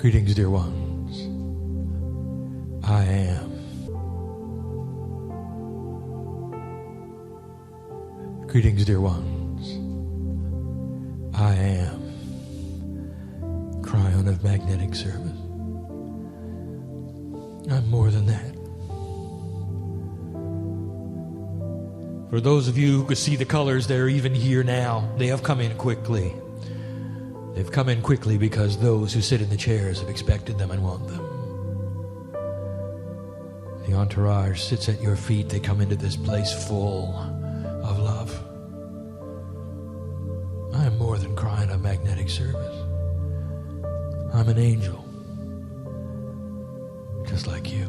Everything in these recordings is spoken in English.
Greetings, dear ones. I am. Greetings, dear ones. I am. Cryon of magnetic service. I'm more than that. For those of you who could see the colors, they're even here now. They have come in quickly. They've come in quickly because those who sit in the chairs have expected them and want them. The entourage sits at your feet. They come into this place full of love. I am more than crying a magnetic service. I'm an angel, just like you.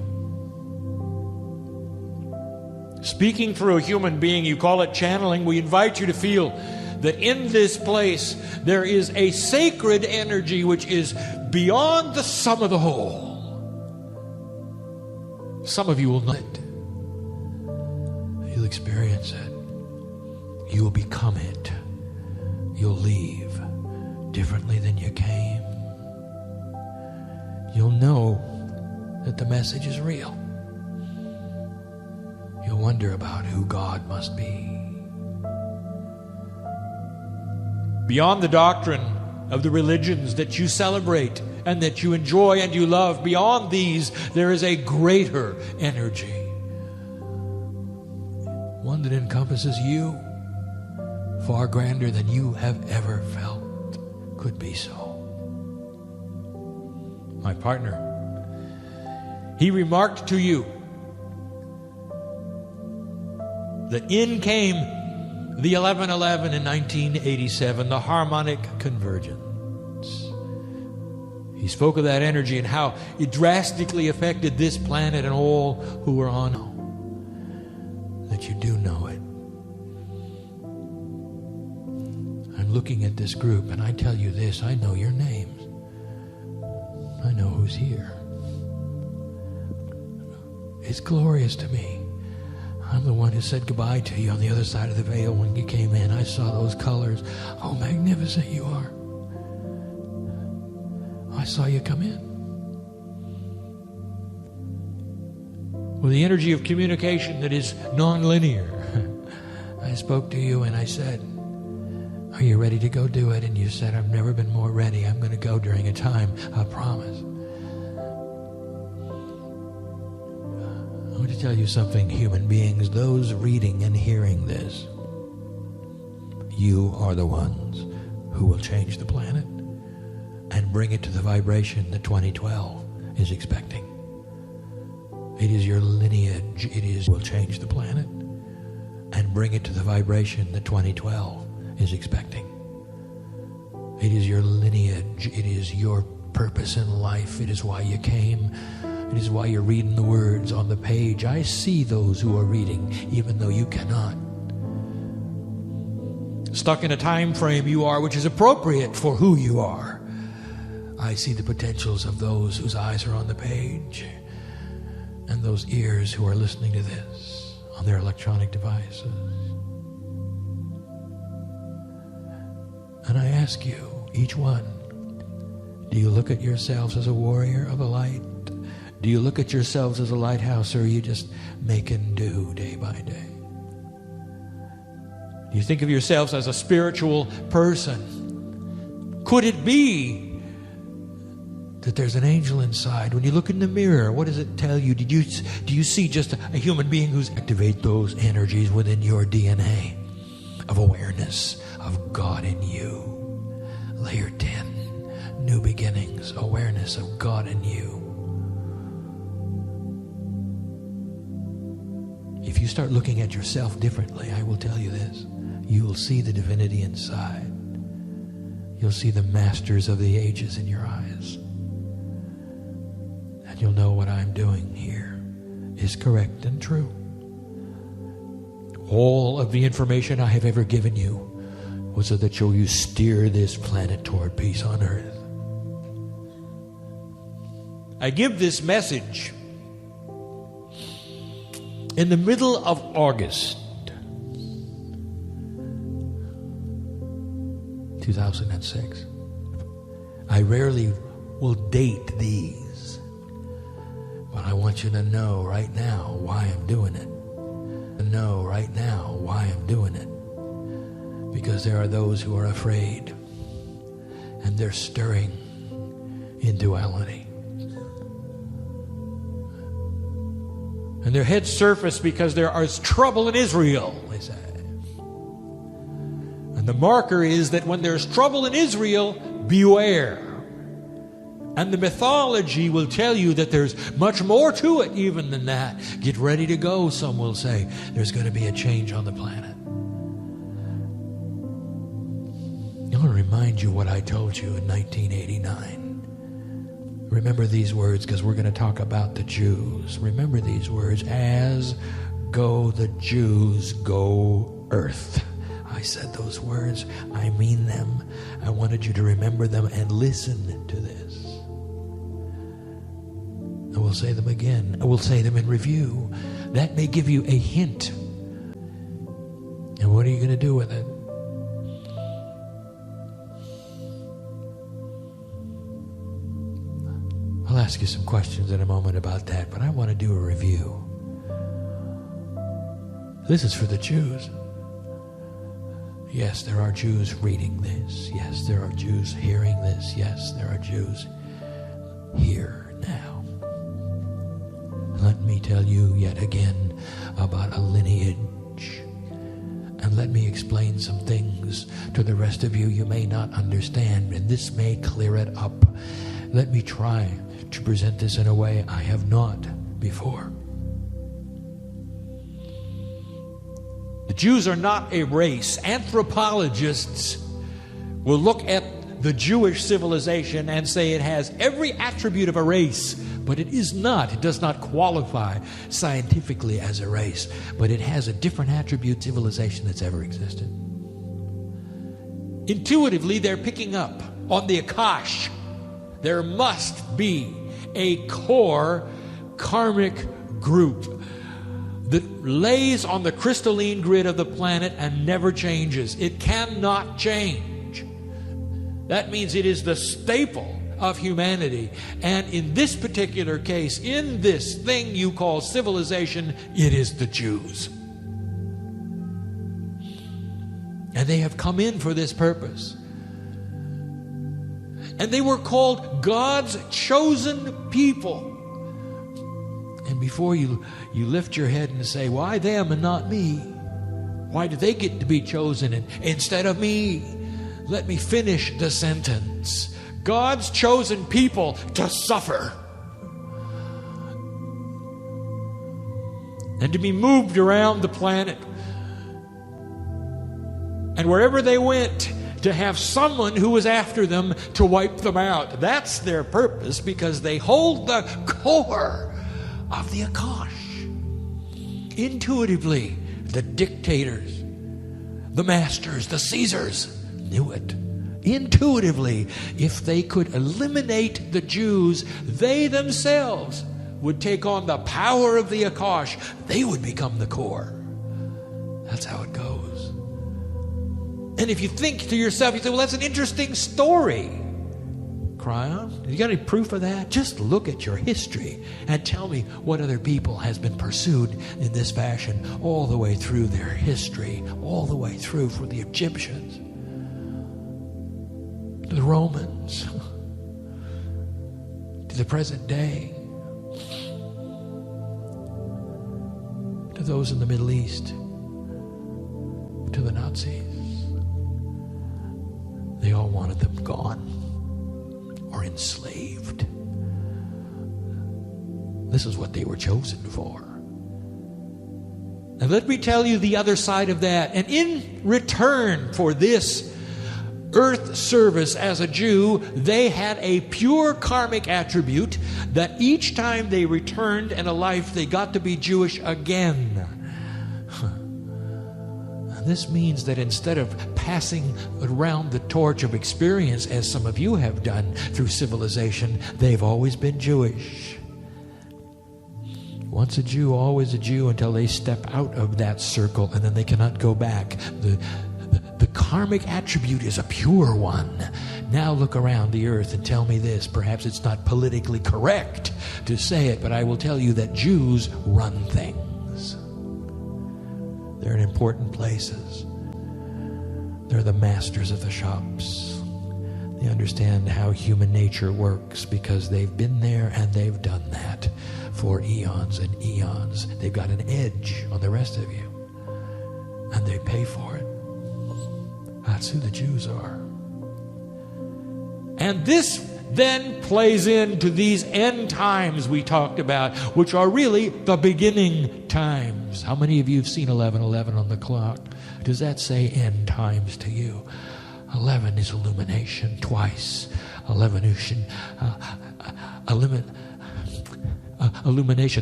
Speaking through a human being, you call it channeling. We invite you to feel that in this place there is a sacred energy which is beyond the sum of the whole. Some of you will know it. You'll experience it. You will become it. You'll leave differently than you came. You'll know that the message is real. You'll wonder about who God must be. Beyond the doctrine of the religions that you celebrate and that you enjoy and you love, beyond these, there is a greater energy. One that encompasses you, far grander than you have ever felt could be so. My partner, he remarked to you that in came the 1111 in 1987, the harmonic convergence. He spoke of that energy and how it drastically affected this planet and all who were on it. That you do know it. I'm looking at this group and I tell you this, I know your names. I know who's here. It's glorious to me. I'm the one who said goodbye to you on the other side of the veil when you came in. I saw those colors. Oh, magnificent you are. I saw you come in. With the energy of communication that is non-linear, I spoke to you and I said, are you ready to go do it? And you said, I've never been more ready. I'm going to go during a time, I promise. I want to tell you something, human beings, those reading and hearing this, you are the ones who will change the planet and bring it to the vibration that 2012 is expecting. It is your lineage, will change the planet and bring it to the vibration that 2012 is expecting. It is your lineage, it is your purpose in life, it is why you came. It is why you're reading the words on the page. I see those who are reading, even though you cannot. Stuck in a time frame you are, which is appropriate for who you are. I see the potentials of those whose eyes are on the page and those ears who are listening to this on their electronic devices. And I ask you, each one, do you look at yourselves as a warrior of the light? Do you look at yourselves as a lighthouse, or are you just making do day by day? Do you think of yourselves as a spiritual person? Could it be that there's an angel inside? When you look in the mirror, what does it tell you? Do you see just a human being who's activate those energies within your DNA of awareness of God in you? Layer 10, new beginnings, awareness of God in you. If you start looking at yourself differently, I will tell you this, you will see the divinity inside. You'll see the masters of the ages in your eyes. And you'll know what I'm doing here is correct and true. All of the information I have ever given you was so that you steer this planet toward peace on earth. I give this message in the middle of August 2006. I rarely will date these. But I want you to know right now why I'm doing it. Know right now why I'm doing it. Because there are those who are afraid, and they're stirring in duality. And their heads surface because there is trouble in Israel, they say. And the marker is that when there's trouble in Israel, beware. And the mythology will tell you that there's much more to it even than that. Get ready to go, some will say. There's going to be a change on the planet. I want to remind you what I told you in 1989. Remember these words, because we're going to talk about the Jews. Remember these words. As go the Jews, go earth. I said those words. I mean them. I wanted you to remember them and listen to this. I will say them again. I will say them in review. That may give you a hint. And what are you going to do with it? I'll ask you some questions in a moment about that, but I want to do a review. This is for the Jews. Yes, there are Jews reading this. Yes, there are Jews hearing this. Yes, there are Jews here now. Let me tell you yet again about a lineage. And let me explain some things to the rest of you you may not understand, and this may clear it up. Let me try to present this in a way I have not before. The Jews are not a race. Anthropologists will look at the Jewish civilization and say it has every attribute of a race, but it is not. It does not qualify scientifically as a race, but it has a different attribute civilization that's ever existed. Intuitively, they're picking up on the Akash. There must be a core karmic group that lays on the crystalline grid of the planet and never changes. It cannot change. That means it is the staple of humanity. And in this particular case, in this thing you call civilization, it is the Jews. And they have come in for this purpose. And they were called God's chosen people. And before you lift your head and say, why them and not me? Why do they get to be chosen instead of me? Let me finish the sentence. God's chosen people to suffer and to be moved around the planet. And wherever they went, to have someone who was after them to wipe them out. That's their purpose, because they hold the core of the Akash. Intuitively, the dictators, the masters, the Caesars knew it. Intuitively, if they could eliminate the Jews, they themselves would take on the power of the Akash. They would become the core. That's how it goes. And if you think to yourself, you say, well, that's an interesting story. Cry on. You got any proof of that? Just look at your history and tell me what other people has been pursued in this fashion all the way through their history, all the way through for the Egyptians, to the Romans, to the present day, to those in the Middle East, to the Nazis. They all wanted them gone or enslaved. This is what they were chosen for. Now let me tell you the other side of that. And in return for this earth service as a Jew, they had a pure karmic attribute that each time they returned in a life, they got to be Jewish again. This means that instead of passing around the torch of experience, as some of you have done through civilization, they've always been Jewish. Once a Jew, always a Jew, until they step out of that circle, and then they cannot go back. The karmic attribute is a pure one. Now look around the earth and tell me this. Perhaps it's not politically correct to say it, but I will tell you that Jews run things. They're in important places. They're the masters of the shops. They understand how human nature works because they've been there and they've done that for eons and eons. They've got an edge on the rest of you, and they pay for it. That's who the Jews are. And this then plays into these end times we talked about, which are really the beginning times. How many of you have seen 11:11 on the clock? Does that say end times to you? 11 is illumination twice. Illumination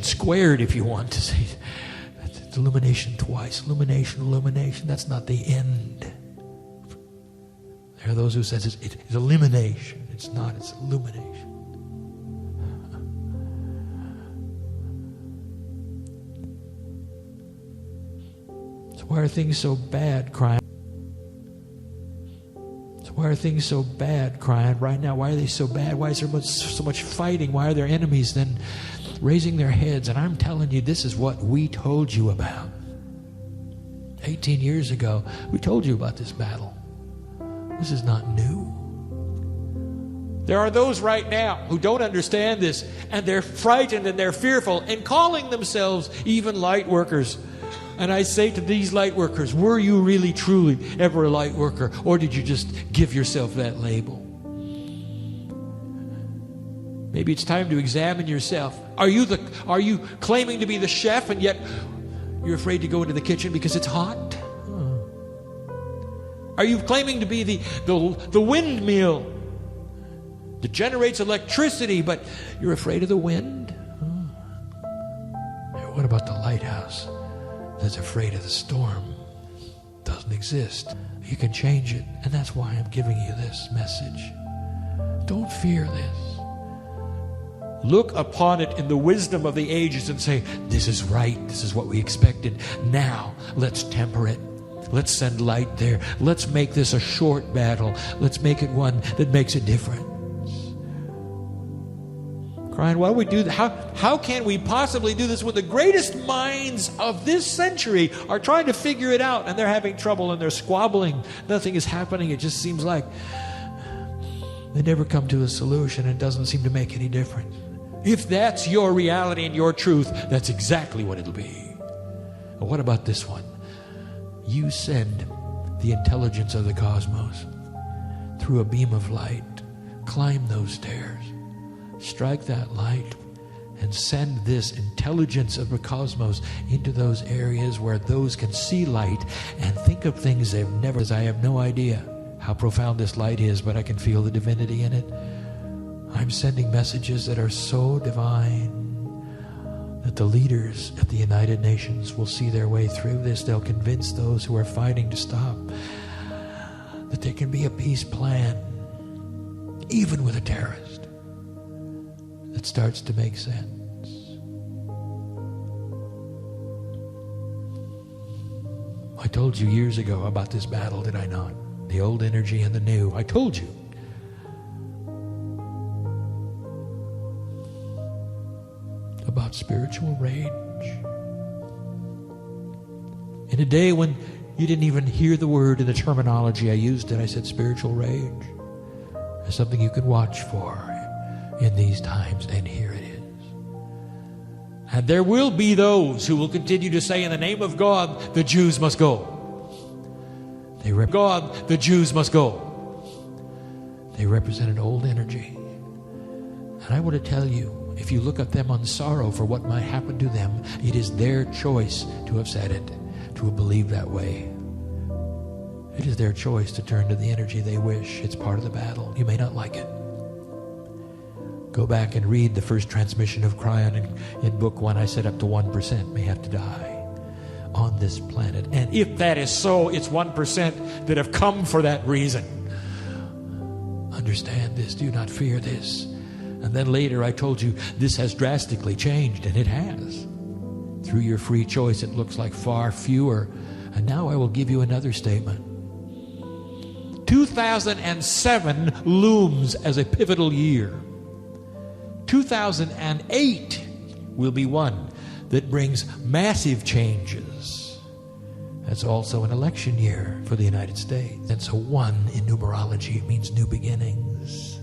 squared, if you want to say. It's illumination twice. Illumination. That's not the end. There are those who says it's elimination. It's not. It's illumination. So why are things so bad, crying? Why are things so bad, crying right now? Why are they so bad? Why is there so much fighting? Why are their enemies then raising their heads? And I'm telling you, this is what we told you about. 18 years ago, we told you about this battle. This is not new. There are those right now who don't understand this, and they're frightened and they're fearful and calling themselves even light workers. And I say to these light workers, were you really truly ever a light worker, or did you just give yourself that label? Maybe it's time to examine yourself. Are you claiming to be the chef, and yet you're afraid to go into the kitchen because it's hot? Are you claiming to be the windmill that generates electricity, but you're afraid of the wind? What about the lighthouse that's afraid of the storm? Doesn't exist. You can change it, and that's why I'm giving you this message. Don't fear this. Look upon it in the wisdom of the ages and say, this is right, this is what we expected. Now, let's temper it. Let's send light there. Let's make this a short battle. Let's make it one that makes a difference. Crying, why do we do that? How can we possibly do this when the greatest minds of this century are trying to figure it out, and they're having trouble and they're squabbling? Nothing is happening. It just seems like they never come to a solution. It doesn't seem to make any difference. If that's your reality and your truth, that's exactly what it'll be. But what about this one? You send the intelligence of the cosmos through a beam of light. Climb those stairs. Strike that light and send this intelligence of the cosmos into those areas where those can see light and think of things they've never. I have no idea how profound this light is, but I can feel the divinity in it. I'm sending messages that are so divine that the leaders at the United Nations will see their way through this. They'll convince those who are fighting to stop that there can be a peace plan, even with a terrorist, that starts to make sense. I told you years ago about this battle, did I not? The old energy and the new. I told you. About spiritual rage. In a day when you didn't even hear the word in the terminology I used it, I said spiritual rage. It's something you can watch for in these times, and here it is. And there will be those who will continue to say, in the name of God, the Jews must go. God, the Jews must go. They represent an old energy. And I want to tell you, if you look at them on sorrow for what might happen to them, it is their choice to have said it, to have believed that way. It is their choice to turn to the energy they wish. It's part of the battle. You may not like it. Go back and read the first transmission of Cryon in book 1. I said up to 1% may have to die on this planet. And if that is so, it's 1% that have come for that reason. Understand this. Do not fear this. And then later I told you this has drastically changed, and it has. Through your free choice, it looks like far fewer. And now I will give you another statement. 2007 looms as a pivotal year. 2008 will be one that brings massive changes. That's also an election year for the United States. And so 1 in numerology, it means new beginnings.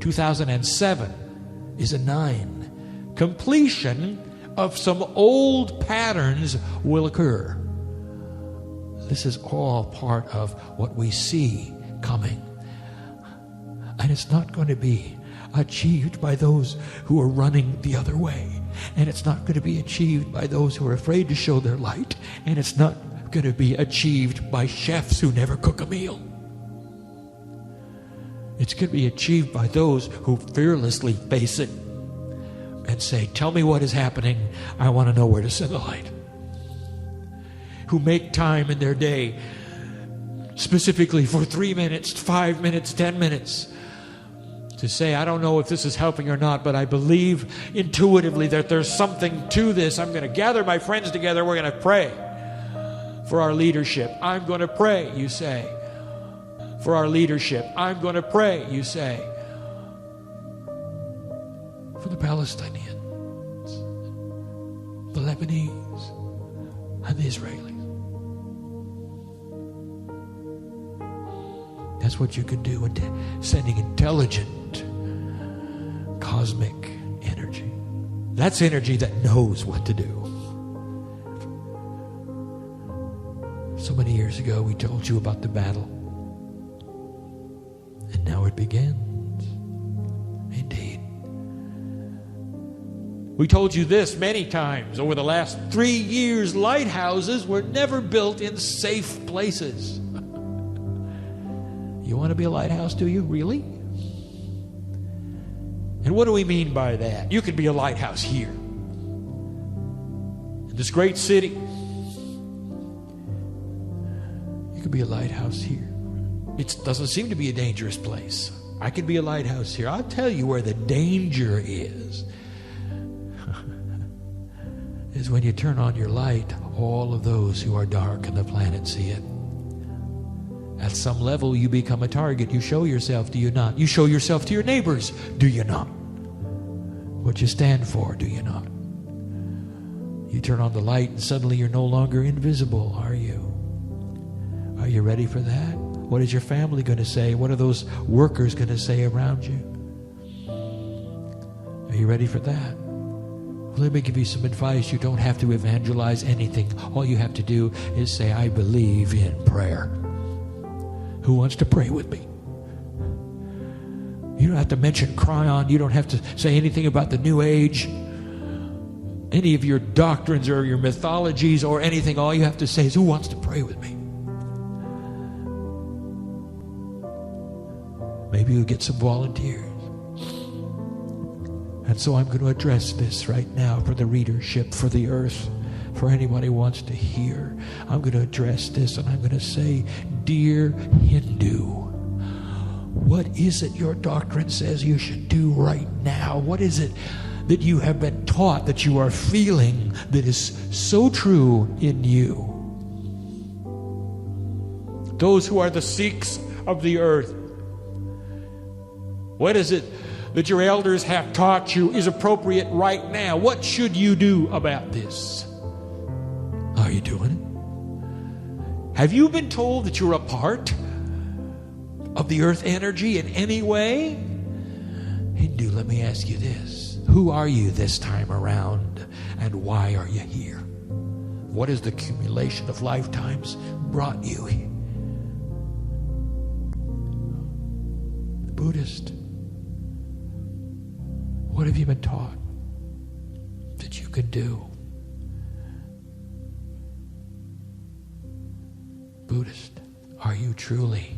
2007 is a 9. Completion of some old patterns will occur. This is all part of what we see coming. And it's not going to be achieved by those who are running the other way. And it's not going to be achieved by those who are afraid to show their light. And it's not going to be achieved by chefs who never cook a meal. It's going to be achieved by those who fearlessly face it and say, tell me what is happening. I want to know where to send the light. Who make time in their day specifically for 3 minutes, 5 minutes, 10 minutes to say, I don't know if this is helping or not, but I believe intuitively that there's something to this. I'm going to gather my friends together. We're going to pray for our leadership. I'm going to pray, you say. For our leadership. I'm going to pray, you say. For the Palestinians, the Lebanese, and the Israelis. That's what you can do in sending intelligent, cosmic energy. That's energy that knows what to do. So many years ago, we told you about the battle. And now it begins. Indeed. We told you this many times over the last 3 years. Lighthouses were never built in safe places. You want to be a lighthouse, do you? Really? And what do we mean by that? You could be a lighthouse here, in this great city. You could be a lighthouse here. It doesn't seem to be a dangerous place. I could be a lighthouse here. I'll tell you where the danger is. Is when you turn on your light, all of those who are dark on the planet see it. At some level, you become a target. You show yourself, do you not? You show yourself to your neighbors, do you not? What you stand for, do you not? You turn on the light and suddenly you're no longer invisible, are you? Are you ready for that? What is your family going to say? What are those workers going to say around you? Are you ready for that? Well, let me give you some advice. You don't have to evangelize anything. All you have to do is say, I believe in prayer. Who wants to pray with me? You don't have to mention Cryon. You don't have to say anything about the New Age, any of your doctrines or your mythologies or anything. All you have to say is, who wants to pray with me? Maybe you'll get some volunteers. And so I'm going to address this right now for the readership, for the earth, for anyone who wants to hear. I'm going to address this and I'm going to say, dear Hindu, what is it your doctrine says you should do right now? What is it that you have been taught, that you are feeling, that is so true in you? Those who are the Sikhs of the earth, what is it that your elders have taught you is appropriate right now? What should you do about this? Are you doing it? Have you been told that you're a part of the earth energy in any way? Hindu, let me ask you this. Who are you this time around, and why are you here? What has the accumulation of lifetimes brought you here? The Buddhist, what have you been taught that you can do? Buddhist, are you truly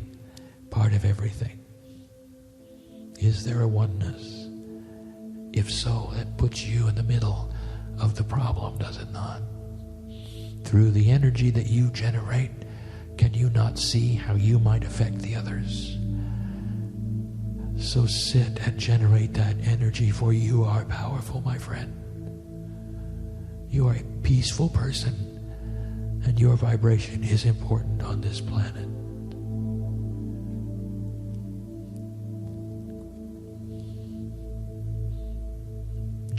part of everything? Is there a oneness? If so, that puts you in the middle of the problem, does it not? Through the energy that you generate, can you not see how you might affect the others? So sit and generate that energy, for you are powerful, my friend. You are a peaceful person, and your vibration is important on this planet.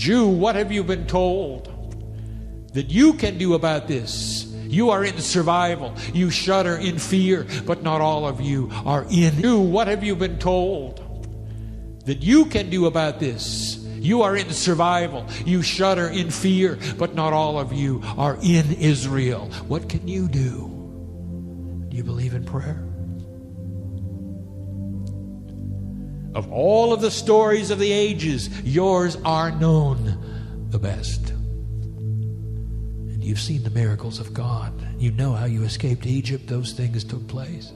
Jew, what have you been told that you can do about this? You are in survival. You shudder in fear, but not all of you are in. Jew, what have you been told that you can do about this? You are in survival. You shudder in fear, but not all of you are in Israel. What can you do? Do you believe in prayer? Of all of the stories of the ages, yours are known the best. And you've seen the miracles of God. You know how you escaped Egypt. Those things took place.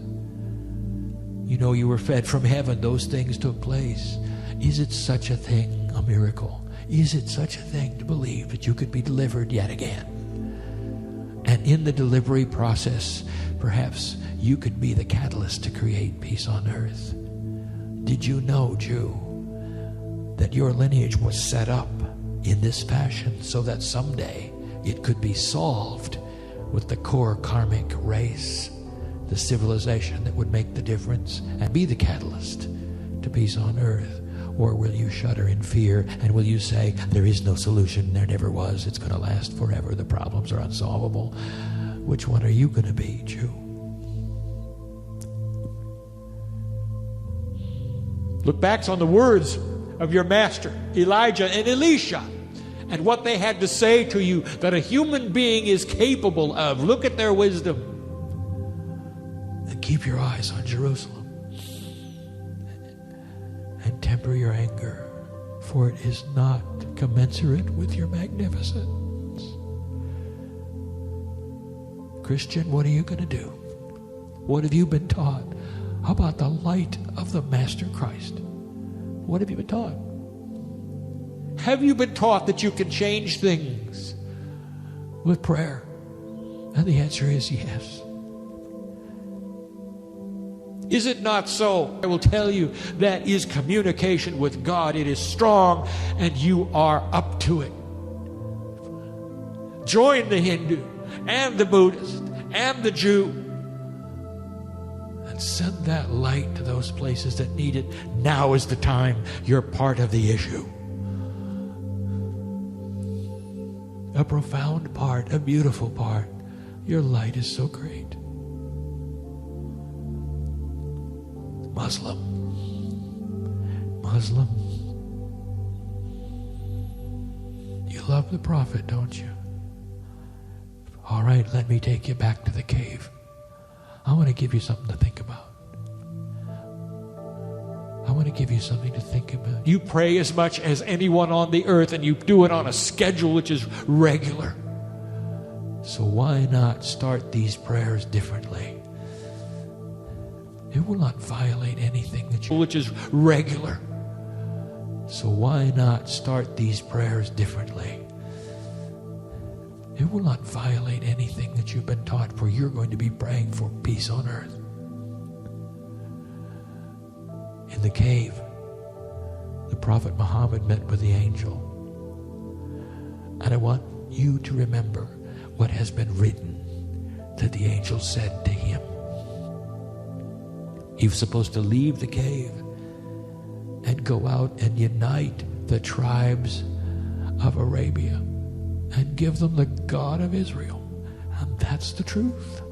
You know you were fed from heaven. Those things took place. Is it such a thing, a miracle? Is it such a thing to believe that you could be delivered yet again? And in the delivery process, perhaps you could be the catalyst to create peace on earth. Did you know, Jew, that your lineage was set up in this fashion so that someday it could be solved with the core karmic race, the civilization that would make the difference and be the catalyst to peace on earth? Or will you shudder in fear and will you say, there is no solution, there never was, it's going to last forever, the problems are unsolvable? Which one are you going to be, Jew? Look back on the words of your master, Elijah and Elisha, and what they had to say to you that a human being is capable of. Look at their wisdom. And keep your eyes on Jerusalem. And temper your anger, for it is not commensurate with your magnificence. Christian, what are you going to do? What have you been taught? How about the light of the Master Christ? What have you been taught? Have you been taught that you can change things with prayer? And the answer is yes. Is it not so? I will tell you that is communication with God. It is strong and you are up to it. Join the Hindu and the Buddhist and the Jew. Send that light to those places that need it. Now is the time. You're part of the issue. A profound part, a beautiful part. Your light is so great. Muslim. You love the prophet, don't you? All right, let me take you back to the cave. I want to give you something to think about. I want to give you something to think about. You pray as much as anyone on the earth, and you do it on a schedule which is regular. So why not start these prayers differently? It will not violate anything that you, which is regular. So why not start these prayers differently? It will not violate anything that you've been taught, for you're going to be praying for peace on earth. In the cave, the Prophet Muhammad met with the angel. And I want you to remember what has been written that the angel said to him. He was supposed to leave the cave and go out and unite the tribes of Arabia and give them the God of Israel. And that's the truth.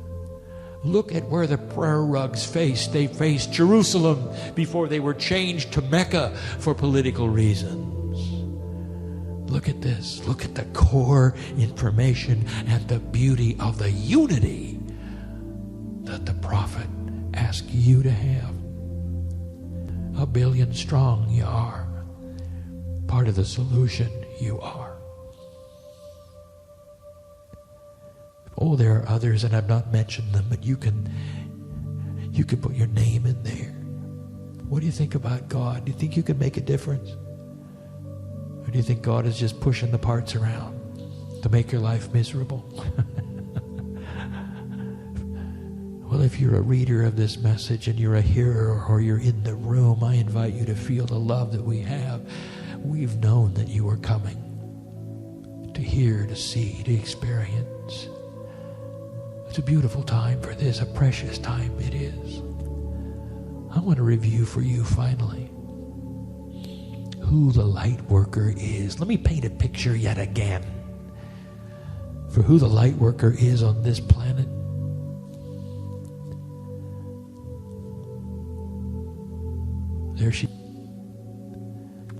Look at where the prayer rugs faced. They faced Jerusalem before they were changed to Mecca for political reasons. Look at this. Look at the core information and the beauty of the unity that the prophet asked you to have. 1 billion strong you are. Part of the solution you are. Oh, there are others, and I've not mentioned them, but you can put your name in there. What do you think about God? Do you think you can make a difference? Or do you think God is just pushing the parts around to make your life miserable? Well, if you're a reader of this message and you're a hearer or you're in the room, I invite you to feel the love that we have. We've known that you are coming to hear, to see, to experience. It's a beautiful time for this, a precious time it is. I want to review for you finally who the light worker is. Let me paint a picture yet again for who the light worker is on this planet. There she.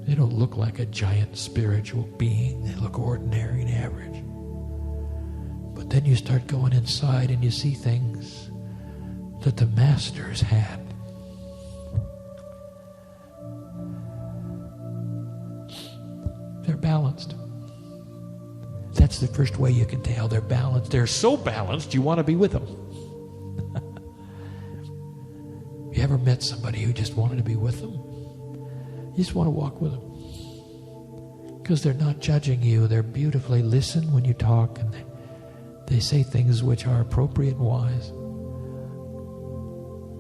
They don't look like a giant spiritual being. They look ordinary and average. But then you start going inside and you see things that the masters had. They're balanced. That's the first way you can tell they're balanced. They're so balanced you want to be with them. You ever met somebody who just wanted to be with them? You just want to walk with them. Because they're not judging you. They're beautifully listen when you talk, and they say things which are appropriate and wise.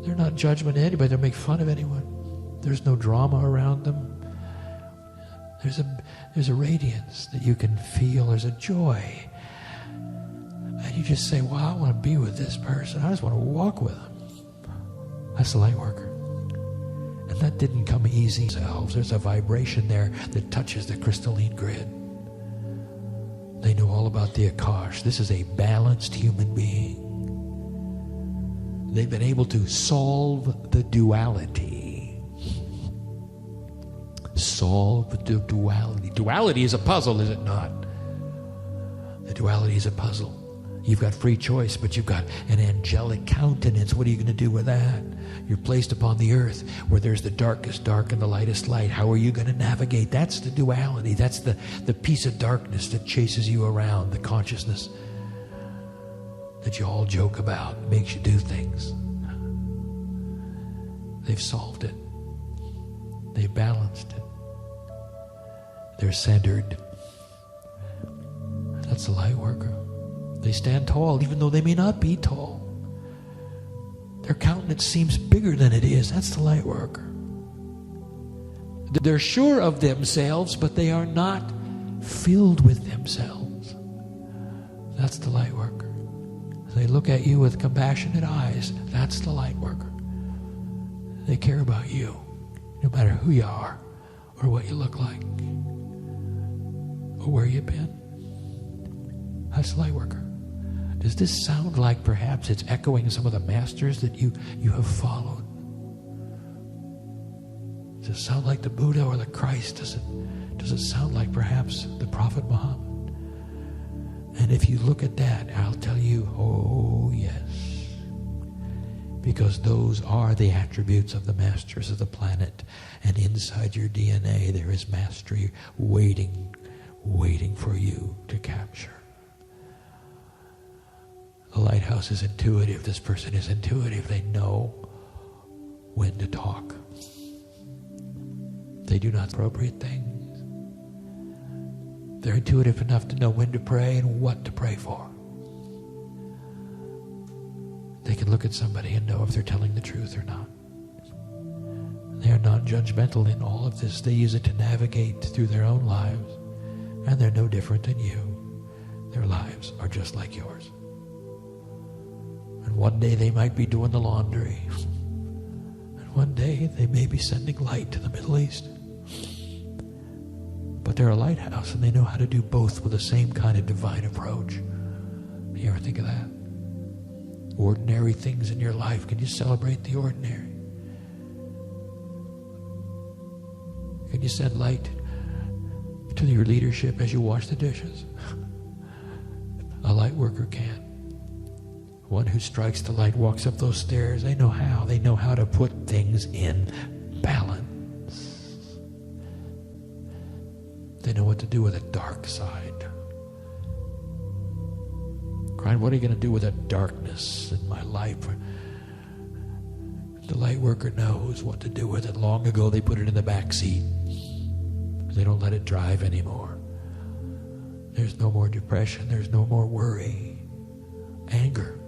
They're not judgment of anybody. They don't make fun of anyone. There's no drama around them. There's a radiance that you can feel. There's a joy. And you just say, well, I want to be with this person. I just want to walk with them. That's the light worker. And that didn't come easy themselves. There's a vibration there that touches the crystalline grid. They know all about the Akash. This is a balanced human being. They've been able to solve the duality. Solve the duality. Duality is a puzzle, is it not? The duality is a puzzle. You've got free choice, but you've got an angelic countenance. What are you going to do with that? You're placed upon the earth where there's the darkest dark and the lightest light. How are you going to navigate? That's the duality. That's the piece of darkness that chases you around, the consciousness that you all joke about, makes you do things. They've solved it. They've balanced it. They're centered. That's the light worker. They stand tall even though they may not be tall. Their countenance seems bigger than it is. That's the light worker. They're sure of themselves, but they are not filled with themselves. That's the light worker. They look at you with compassionate eyes. That's the light worker. They care about you, no matter who you are, or what you look like, or where you've been. That's the light worker. Does this sound like perhaps it's echoing some of the masters that you have followed? Does it sound like the Buddha or the Christ? Does it sound like perhaps the Prophet Muhammad? And if you look at that, I'll tell you, oh yes. Because those are the attributes of the masters of the planet. And inside your DNA there is mastery waiting for you to capture. The lighthouse is intuitive. This person is intuitive. They know when to talk. They do not appropriate things. They're intuitive enough to know when to pray and what to pray for. They can look at somebody and know if they're telling the truth or not. They are non-judgmental in all of this. They use it to navigate through their own lives. And they're no different than you. Their lives are just like yours. And one day they might be doing the laundry. And one day they may be sending light to the Middle East. But they're a lighthouse and they know how to do both with the same kind of divine approach. You ever think of that? Ordinary things in your life. Can you celebrate the ordinary? Can you send light to your leadership as you wash the dishes? A light worker can. One who strikes the light walks up those stairs. They know how. They know how to put things in balance. They know what to do with a dark side. Crying, what are you going to do with that darkness in my life? The light worker knows what to do with it. Long ago they put it in the back seat. They don't let it drive anymore. There's no more depression. There's no more worry. Anger.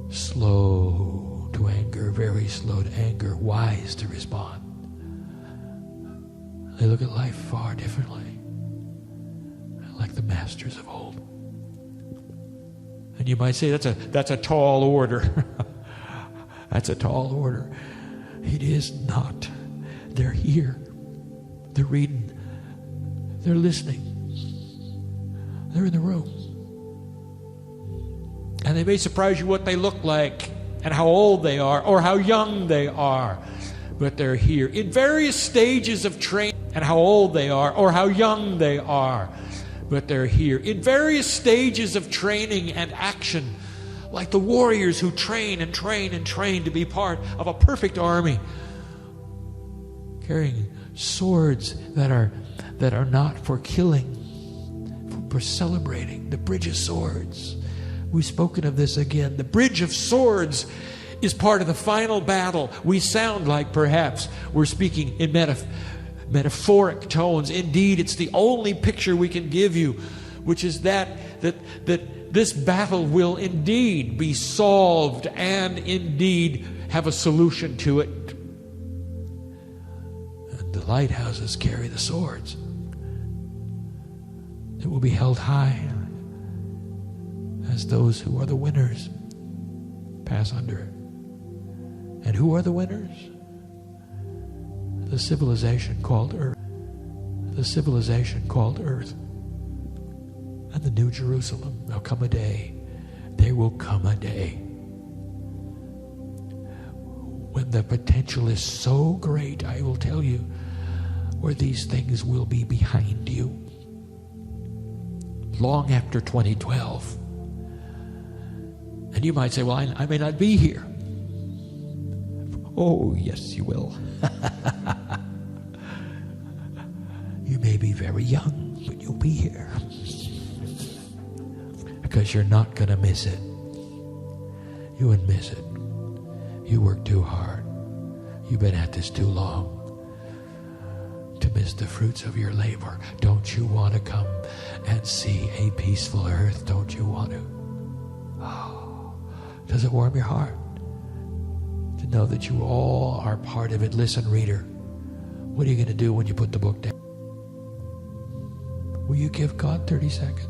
Slow to anger, very slow to anger, wise to respond. They look at life far differently, like the masters of old. And you might say, that's a tall order. That's a tall order. It is not. They're here. They're reading. They're listening. They're in the room. And they may surprise you what they look like and how old they are or how young they are. But they're here in various stages of training and how old they are or how young they are. But they're here in various stages of training and action, like the warriors who train and train and train to be part of a perfect army, carrying swords that are not for killing, for celebrating. The bridge of swords. We've spoken of this again. The bridge of swords is part of the final battle. We sound like perhaps we're speaking in metaphoric tones. Indeed, it's the only picture we can give you, which is that this battle will indeed be solved and indeed have a solution to it. And the lighthouses carry the swords. It will be held high as those who are the winners pass under it. And who are the winners? The civilization called Earth. The civilization called Earth. And the New Jerusalem. There'll come a day. There will come a day when the potential is so great, I will tell you, where these things will be behind you. Long after 2012. And you might say, well, I may not be here. Oh, yes, you will. You may be very young, but you'll be here. Because you're not going to miss it. You wouldn't miss it. You worked too hard. You've been at this too long to miss the fruits of your labor. Don't you want to come and see a peaceful earth? Don't you want to? Oh, does it warm your heart to know that you all are part of it? Listen, reader, what are you going to do when you put the book down? Will you give God 30 seconds?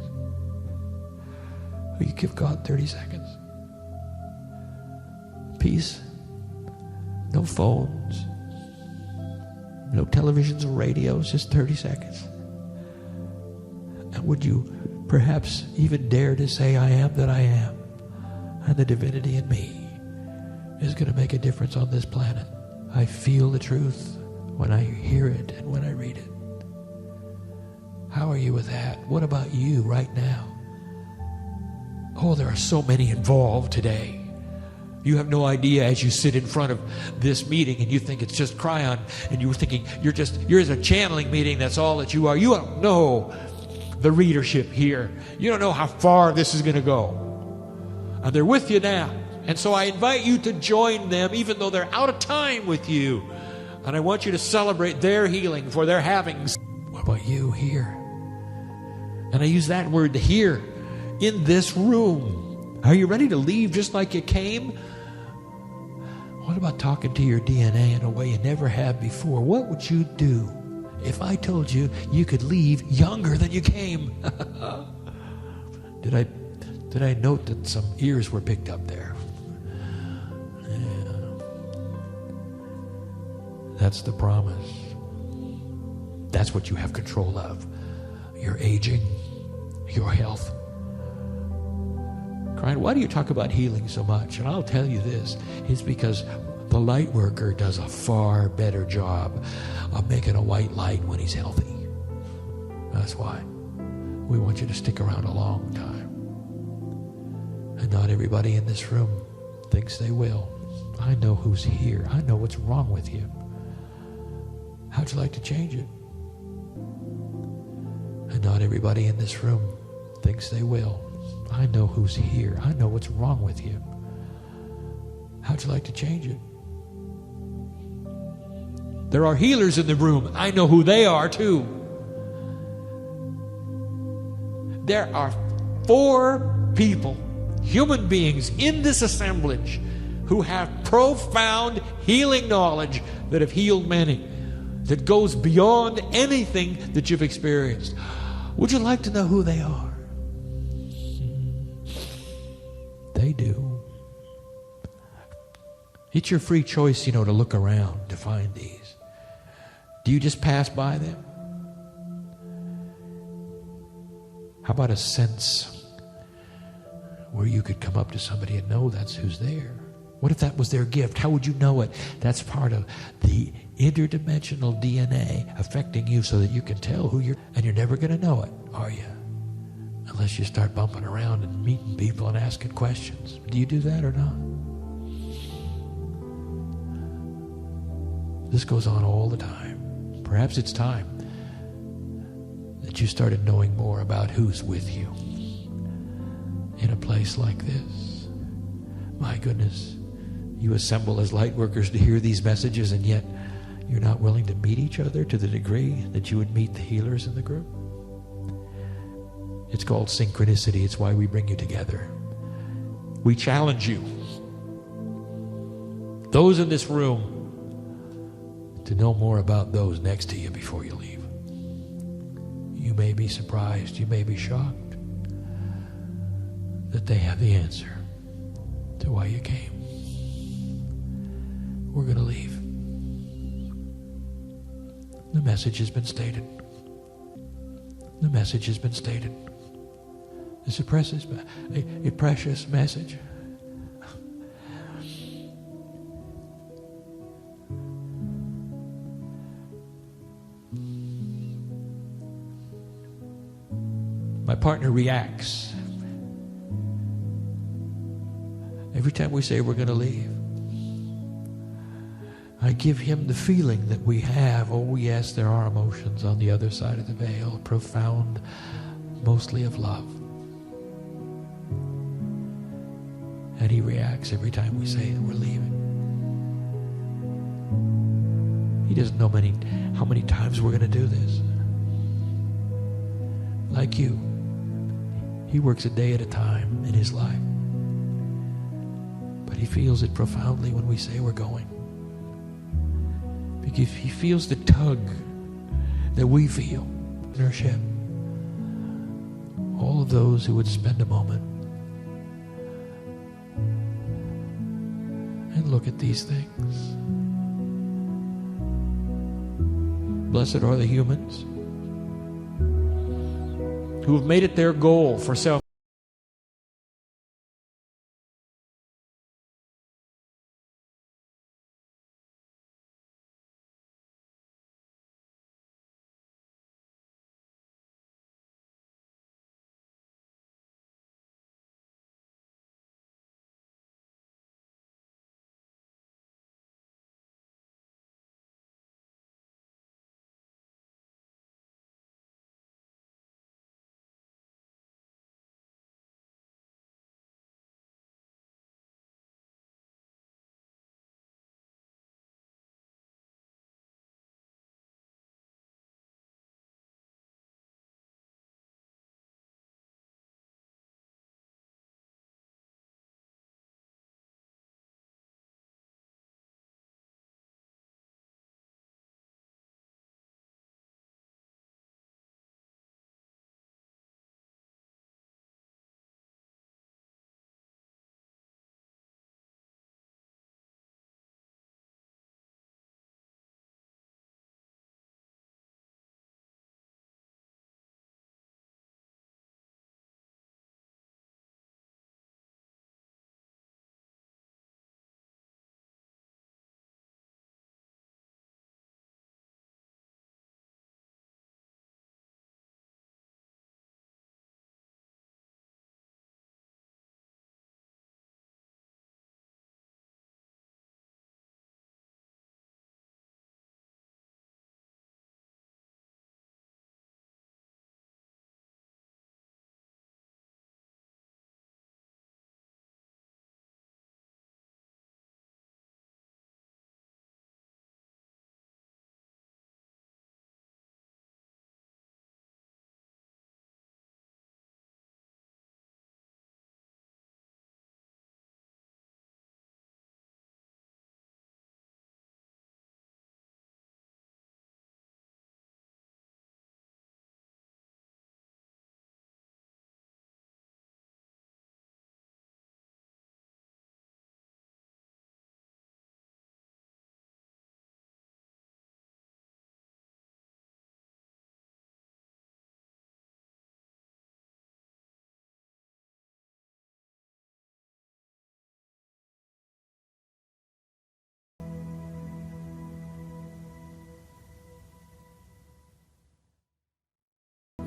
Will you give God 30 seconds? Peace. No phones. No televisions or radios. Just 30 seconds. And would you perhaps even dare to say, I am that I am, and the divinity in me is going to make a difference on this planet. I feel the truth when I hear it and when I read it. How are you with that? What about you right now? Oh, there are so many involved today. You have no idea as you sit in front of this meeting and you think it's just Cryon, and you're thinking you're a channeling meeting, that's all that you are. You don't know the readership here. You don't know how far this is going to go. And they're with you now. And so I invite you to join them even though they're out of time with you. And I want you to celebrate their healing for their havings. What about you here? And I use that word, here, in this room. Are you ready to leave just like you came? What about talking to your DNA in a way you never have before? What would you do if I told you you could leave younger than you came? Did I note that some ears were picked up there? Yeah. That's the promise. That's what you have control of. Your aging, your health. Cryon, why do you talk about healing so much? And I'll tell you this. It's because the light worker does a far better job of making a white light when he's healthy. That's why. We want you to stick around a long time. And not everybody in this room thinks they will. I know who's here. I know what's wrong with you. How'd you like to change it? And not everybody in this room thinks they will. I know who's here. I know what's wrong with you. How'd you like to change it? There are healers in the room. I know who they are too. There are 4 people, human beings in this assemblage who have profound healing knowledge that have healed many, that goes beyond anything that you've experienced. Would you like to know who they are? They do. It's your free choice, to look around to find these. Do you just pass by them? How about a sense where you could come up to somebody and know that's who's there? What if that was their gift? How would you know it? That's part of the interdimensional DNA affecting you so that you can tell who you're... And you're never going to know it, are you? Unless you start bumping around and meeting people and asking questions. Do you do that or not? This goes on all the time. Perhaps it's time that you started knowing more about who's with you in a place like this. My goodness, you assemble as light workers to hear these messages, and yet you're not willing to meet each other to the degree that you would meet the healers in the group. It's called synchronicity. It's why we bring you together. We challenge you, those in this room, to know more about those next to you before you leave. You may be surprised, you may be shocked that they have the answer to why you came. We're going to leave. The message has been stated. The message has been stated. It's a precious message. My partner reacts every time we say we're going to leave. I give him the feeling that we have. Oh yes, there are emotions on the other side of the veil, profound, mostly of love. And he reacts every time we say that we're leaving. He doesn't know how many times we're going to do this. Like you, he works a day at a time in his life. But he feels it profoundly when we say we're going. Because he feels the tug that we feel in our ship. All of those who would spend a moment and look at these things. Blessed are the humans who have made it their goal for self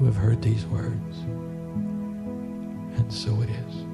who have heard these words. And so it is.